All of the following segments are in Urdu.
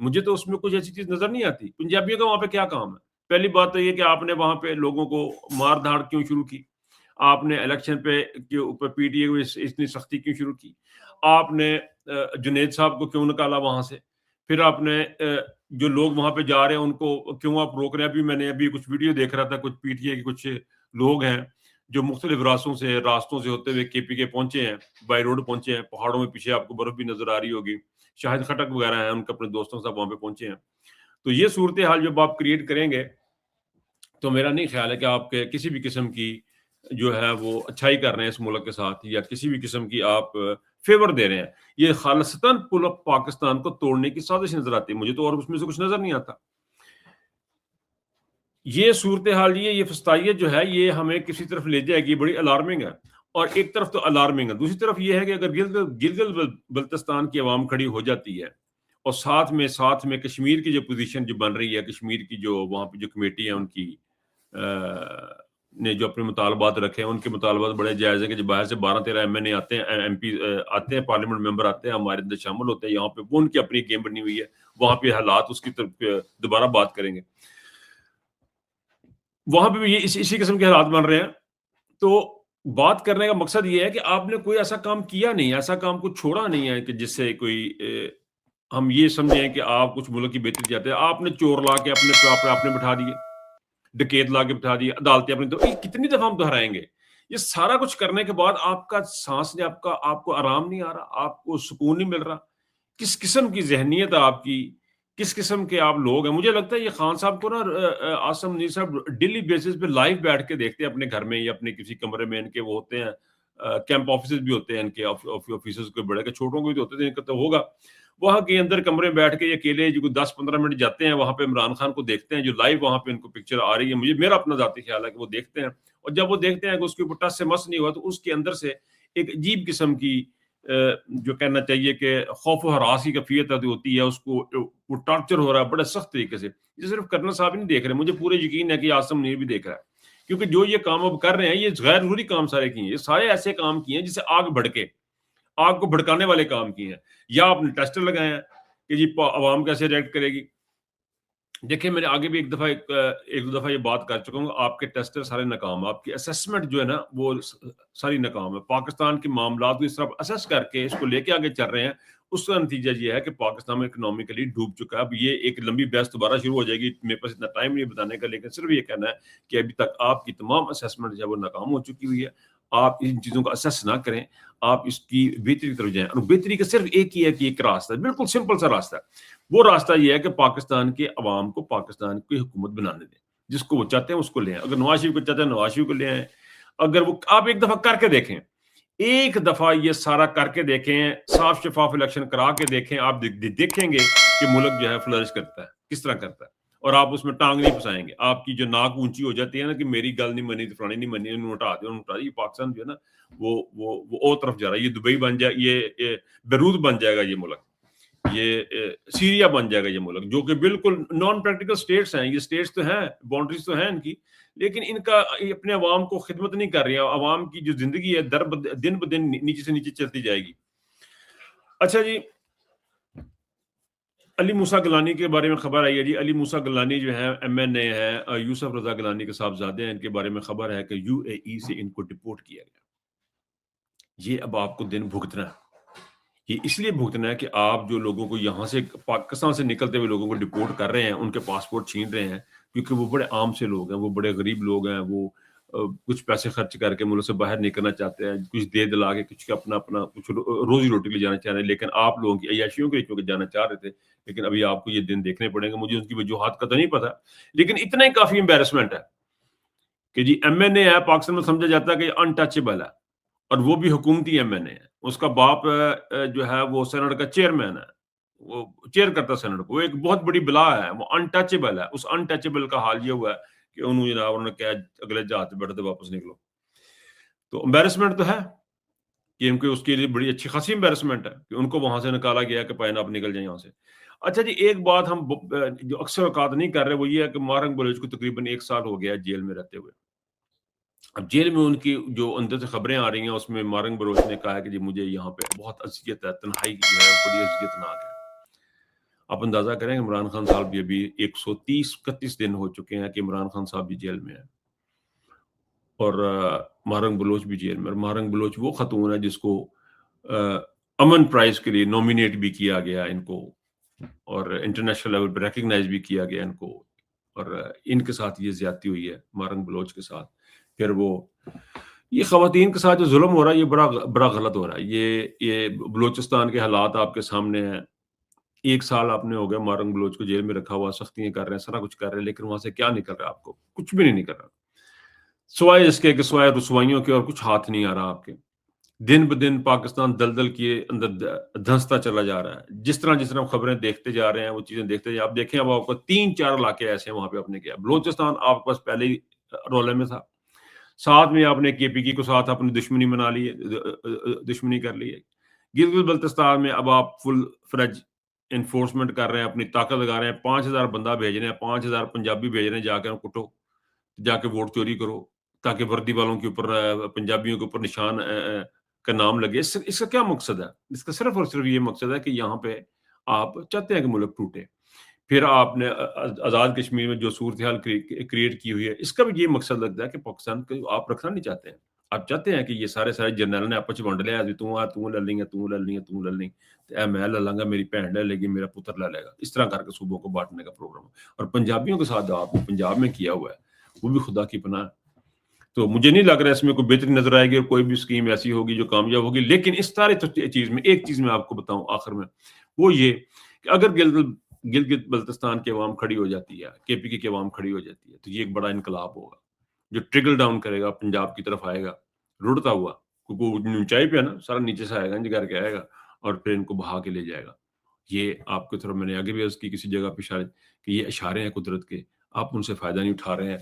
مجھے تو اس میں کچھ ایسی چیز نظر نہیں آتی. پنجابیوں کا وہاں پہ کیا کام ہے؟ پہلی بات تو یہ کہ آپ نے وہاں پہ لوگوں کو مار دھاڑ کیوں شروع کی؟ آپ نے الیکشن پہ کے اوپر پی ٹی اے کو اتنی سختی کیوں شروع کی؟ آپ نے جنید صاحب کو کیوں نکالا وہاں سے؟ پھر آپ نے جو لوگ وہاں پہ جا رہے ہیں ان کو کیوں آپ روک رہے ہیں؟ میں نے ابھی کچھ ویڈیو دیکھ رہا تھا, کچھ پی ٹی اے کے کچھ لوگ ہیں جو مختلف راستوں سے ہوتے ہوئے کے پی کے پہنچے ہیں, بائی روڈ پہنچے ہیں. پہاڑوں میں پیچھے آپ کو برف بھی نظر آ رہی ہوگی. شاہد خٹک وغیرہ ہیں, ان کے اپنے دوستوں کے ساتھ وہاں پہ پہنچے ہیں. تو یہ صورتحال جب آپ کریٹ کریں گے تو میرا نہیں خیال ہے کہ آپ کے کسی بھی قسم کی جو ہے وہ اچھائی کر رہے ہیں اس ملک کے ساتھ, یا کسی بھی قسم کی آپ فیور دے رہے ہیں. یہ خالصتاً پل آف پاکستان کو توڑنے کی سازش نظر آتی ہے مجھے تو, اور اس میں سے کچھ نظر نہیں آتا. یہ صورتحال, یہ فسطائیت جو ہے یہ ہمیں کسی طرف لے جائے گی, بڑی الارمنگ ہے. اور ایک طرف تو الارمنگ ہے, دوسری طرف یہ ہے کہ اگر گلگت بلتستان کی عوام کھڑی ہو جاتی ہے اور ساتھ میں کشمیر کی جو پوزیشن جو بن رہی ہے, کشمیر کی جو وہاں پہ جو کمیٹی ہے ان کی نے جو اپنے مطالبات رکھے ہیں, ان کے مطالبات بڑے جائز ہیں کہ جو باہر سے 12-13 ایم این اے آتے ہیں, ایم پی آتے ہیں, پارلیمنٹ ممبر آتے ہیں, ہمارے اندر شامل ہوتے ہیں. یہاں پہ وہ ان کی اپنی گیم بنی ہوئی ہے, وہاں پہ حالات اس کی طرف دوبارہ بات کریں گے. وہاں پہ بھی یہ اسی قسم کے حالات بن رہے ہیں. تو بات کرنے کا مقصد یہ ہے کہ آپ نے کوئی ایسا کام کیا نہیں, ایسا کام کو چھوڑا نہیں ہے کہ جس سے کوئی ہم یہ سمجھیں کہ آپ کچھ ملک کی بہتری چاہتے ہیں. آپ نے چور لا کے اپنے بٹھا دیے, ڈکیت لا کے بٹھا دیے, عدالتیں اپنی. تو کتنی دفعہ ہم دہرائیں گے؟ یہ سارا کچھ کرنے کے بعد آپ کا سانس نے آپ کو آرام نہیں آ رہا, آپ کو سکون نہیں مل رہا. کس قسم کی ذہنیت ہے آپ کی, کس قسم کے آپ لوگ ہیں؟ مجھے لگتا ہے یہ خان صاحب کو نا, آصم منیر صاحب ڈیلی بیسس پہ لائیو بیٹھ کے دیکھتے ہیں اپنے گھر میں یا اپنے کسی کمرے میں. ان کے وہ ہوتے ہیں کیمپ آفیسز بھی ہوتے ہیں ان کے آفیسز کے, بڑے کے چھوٹوں کو بھی ہوتے تھے, ان کا تو ہوگا. وہاں کے اندر کمرے میں بیٹھ کے یہ اکیلے جو 10-15 منٹ جاتے ہیں وہاں پہ عمران خان کو دیکھتے ہیں جو لائیو وہاں پہ ان کو پکچر آ رہی ہے. میرا اپنا ذاتی خیال ہے کہ وہ دیکھتے ہیں, اور جب وہ دیکھتے ہیں کہ اس کے اوپر ٹس سے مس نہیں ہوا تو اس کے اندر سے ایک عجیب قسم کی جو کہنا چاہیے کہ خوف و ہراس کی کیفیت ہوتی ہے. اس کو وہ ٹارچر ہو رہا ہے بڑے سخت طریقے سے. یہ صرف کرنل صاحب ہی نہیں دیکھ رہے, مجھے پورے یقین ہے کہ آصم منیر بھی دیکھ رہا ہے, کیونکہ جو یہ کام اب کر رہے ہیں یہ غیر ضروری کام سارے کیے ہیں. یہ سارے ایسے کام کیے ہیں جسے آگ کو بھڑکانے والے کام کیے ہیں. یا آپ نے ٹیسٹر لگائے ہیں کہ جی عوام کیسے ریئیکٹ کرے گی. دیکھیں میں نے آگے بھی ایک دو دفعہ یہ بات کر چکا ہوں, آپ کے ٹیسٹر سارے ناکام, آپ کی اسیسمنٹ جو ہے نا وہ ساری ناکام ہے. پاکستان کے معاملات کو اس طرح اسیس کر کے اس کو لے کے آگے چل رہے ہیں, اس کا نتیجہ یہ ہے کہ پاکستان میں اکنامکلی ڈوب چکا ہے. اب یہ ایک لمبی بحث دوبارہ شروع ہو جائے گی, میرے پاس اتنا ٹائم نہیں بتانے کا, لیکن صرف یہ کہنا ہے کہ ابھی تک آپ کی تمام اسیسمنٹ جو ہے وہ ناکام ہو چکی ہوئی ہے. آپ ان چیزوں کو اسیس نہ کریں, آپ اس کی بہتری کی طرف جائیں. اور بہتری کا صرف ایک ہی ہے کہ ایک راستہ ہے, بالکل سمپل سا راستہ ہے. وہ راستہ یہ ہے کہ پاکستان کے عوام کو پاکستان کی حکومت بنانے دیں. جس کو وہ چاہتے ہیں اس کو لے آئیں. اگر نواز شریف کو چاہتے ہیں نواز شریف کو لے آئیں. اگر وہ آپ ایک دفعہ کر کے دیکھیں, ایک دفعہ یہ سارا کر کے دیکھیں, صاف شفاف الیکشن کرا کے دیکھیں, آپ دیکھیں گے کہ ملک جو ہے فلرش کرتا ہے, کس طرح کرتا ہے. اور آپ اس میں ٹانگ نہیں پھنسائیں گے. آپ کی جو ناک اونچی ہو جاتی ہے نا کہ میری گل نہیں منی, فلانی نہیں منی, انہوں اٹھا دیا. یہ پاکستان جو ہے نا وہ اور طرف جا رہا ہے. یہ دبئی بن جائے, یہ بیروت بن جائے گا یہ ملک, یہ سیریا بن جائے گا یہ ملک, جو کہ بالکل نان پریکٹیکل سٹیٹس ہیں. یہ سٹیٹس تو ہیں, باؤنڈریز تو ہیں ان کی, لیکن ان کا اپنے عوام کو خدمت نہیں کر رہی ہے. عوام کی جو زندگی ہے دن بدن نیچے سے نیچے چلتی جائے گی. اچھا جی, علی موسیٰ گیلانی کے بارے میں خبر آئی ہے جی. علی موسیٰ گیلانی جو ہے ایم این اے ہے, یوسف رضا گیلانی کے صاحبزادے ہیں. ان کے بارے میں خبر ہے کہ یو اے ای سے ان کو ڈپورٹ کیا گیا. یہ اب آپ کو دن بھگتنا ہے. یہ اس لیے بھگتنا ہے کہ آپ جو لوگوں کو یہاں سے پاکستان سے نکلتے ہوئے لوگوں کو ڈپورٹ کر رہے ہیں, ان کے پاسپورٹ چھین رہے ہیں, کیونکہ وہ بڑے عام سے لوگ ہیں, وہ بڑے غریب لوگ ہیں, وہ کچھ پیسے خرچ کر کے ملک سے باہر نکلنا چاہتے ہیں, کچھ دے دلا کے کچھ اپنا کچھ روزی روٹی کے لیے جانا چاہ رہے ہیں. لیکن آپ لوگوں کی عیاشیوں کے لیے جانا چاہ رہے تھے, لیکن ابھی آپ کو یہ دن دیکھنے پڑیں گے. مجھے ان کی وجوہات کا تو نہیں پتا, لیکن اتنا ہی کافی امبیرسمنٹ ہے کہ جی ایم این اے ہے, پاکستان میں سمجھا جاتا ہے کہ انٹچیبل ہے, اور وہ بھی حکومتی ایم این اے ہے. اس کا باپ جو ہے وہ سینٹ کا چیئرمین ہے, وہ چیئر کرتا سینٹ کو. وہ ایک بہت بڑی بلا ہے, وہ انٹچیبل ہے. اس انٹچیبل کا حال یہ ہوا ہے کہ انہوں نے کہا اگلے جہاز سے بیٹھتے واپس نکلو. تو امبیرسمنٹ تو ہے کہ ان کو اس کے لیے بڑی اچھی خاصی امبیرسمنٹ ہے کہ ان کو وہاں سے نکالا گیا کہ پائنا آپ نکل جائیں یہاں سے. اچھا جی, ایک بات ہم جو اکثر اوقات نہیں کر رہے وہ یہ ہے کہ مارنگ بلوچ کو تقریباً 1 سال ہو گیا جیل میں رہتے ہوئے. اب جیل میں ان کی جو اندر سے خبریں آ رہی ہیں اس میں مارنگ بلوچ نے کہا ہے کہ جی مجھے یہاں پہ بہت اذیت ہے, تنہائی جو ہے بڑی اذیت ناک ہے. آپ اندازہ کریں عمران خان صاحب بھی ابھی 130-31 دن ہو چکے ہیں کہ عمران خان صاحب بھی جیل میں ہیں، اور مہرنگ بلوچ بھی جیل میں. اور مہرنگ بلوچ وہ خاتون ہے جس کو امن پرائز کے لیے نومینیٹ بھی کیا گیا ان کو، اور انٹرنیشنل لیول پہ ریکگنائز بھی کیا گیا ان کو، اور ان کے ساتھ یہ زیادتی ہوئی ہے مہرنگ بلوچ کے ساتھ. پھر وہ یہ خواتین کے ساتھ جو ظلم ہو رہا ہے یہ بڑا غلط ہو رہا ہے. یہ بلوچستان کے حالات آپ کے سامنے ہیں. 1 سال آپ نے ہو گیا مہرنگ بلوچ کو جیل میں رکھا ہوا، سختیاں کر رہے ہیں، سارا کچھ کر رہے ہیں، لیکن وہاں سے کیا نکل رہا ہے؟ آپ کو کچھ بھی نہیں نکل رہا، سوائے اس کے کہ سوائے رسوائیوں کے اور کچھ ہاتھ نہیں آ رہا آپ کے. دن بدن پاکستان دلدل کے اندر دھنستا چلا جا رہا ہے. جس طرح خبریں دیکھتے جا رہے ہیں وہ چیزیں دیکھتے جا رہے ہیں. آپ دیکھیں اب آپ کو 3-4 علاقے ایسے ہیں وہاں پہ آپ نے کیا. بلوچستان آپ کے پاس پہلے ہی رولے میں تھا، ساتھ میں آپ نے کے پی کی کو ساتھ اپنی دشمنی منا لی ہے، دشمنی کر لی ہے. گلگت بلتستان میں اب آپ فل فریج انفورسمنٹ کر رہے ہیں، اپنی طاقت لگا رہے ہیں. 5,000 بندہ بھیج رہے ہیں، 5,000 پنجابی بھیج رہے ہیں، جا کے کٹو، جا کے ووٹ چوری کرو تاکہ وردی والوں کے اوپر، پنجابیوں کے اوپر نشان کا نام لگے. اس کا کیا مقصد ہے؟ اس کا صرف اور صرف یہ مقصد ہے کہ یہاں پہ آپ چاہتے ہیں کہ ملک ٹوٹے. پھر آپ نے آزاد کشمیر میں جو صورتحال کریٹ کی ہوئی ہے، اس کا بھی یہ مقصد لگتا ہے کہ پاکستان کو آپ رکھنا نہیں چاہتے ہیں. آپ چاہتے ہیں کہ یہ سارے جرنیل نے آپس ونڈ لیا، تو لڑ لیں گے، اے میں لڑ لوں گا، میری بہن لڑ لے گی، میرا پتر لڑ لے گا. اس طرح کر کے صوبوں کو بانٹنے کا پروگرام. اور پنجابیوں کے ساتھ جو آپ نے پنجاب میں کیا ہوا ہے وہ بھی خدا کی پناہ. تو مجھے نہیں لگ رہا اس میں کوئی بہتری نظر آئے گی اور کوئی بھی اسکیم ایسی ہوگی جو کامیاب ہوگی. لیکن اس ساری چیز میں ایک چیز میں آپ کو بتاؤں آخر میں، وہ یہ کہ اگر گلگت بلتستان کی عوام کھڑی ہو جاتی ہے، کے پی کی عوام کھڑی ہو جاتی ہے، تو یہ ایک بڑا انقلاب ہوگا جو ٹرکل ڈاؤن کرے گا، پنجاب کی طرف آئے گا رڑتا ہوا، کیونکہ اونچائی پہ ہے نا، سارا نیچے سے آئے گا، کر کے آئے گا اور پھر ان کو بہا کے لے جائے گا. یہ آپ کی طرف میں نے آگے بھی عرض کی کسی جگہ پہ شاید کہ یہ اشارے ہیں قدرت کے، آپ ان سے فائدہ نہیں اٹھا رہے ہیں.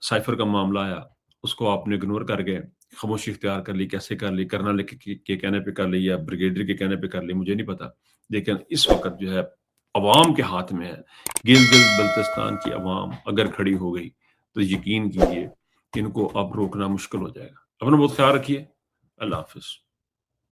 سائفر کا معاملہ آیا، اس کو آپ نے اگنور کر کے خاموشی اختیار کر لی. کیسے کر لی؟ کرنل کے کہنے پہ کر لی یا بریگیڈیئر کے کہنے پہ کر لی، مجھے نہیں پتا. لیکن اس وقت جو ہے عوام کے ہاتھ میں ہے. گلگت بلتستان کی عوام اگر کھڑی ہو گئی تو یقین کیجیے کہ ان کو اب روکنا مشکل ہو جائے گا. اپنا بہت خیال رکھیے. اللہ حافظ.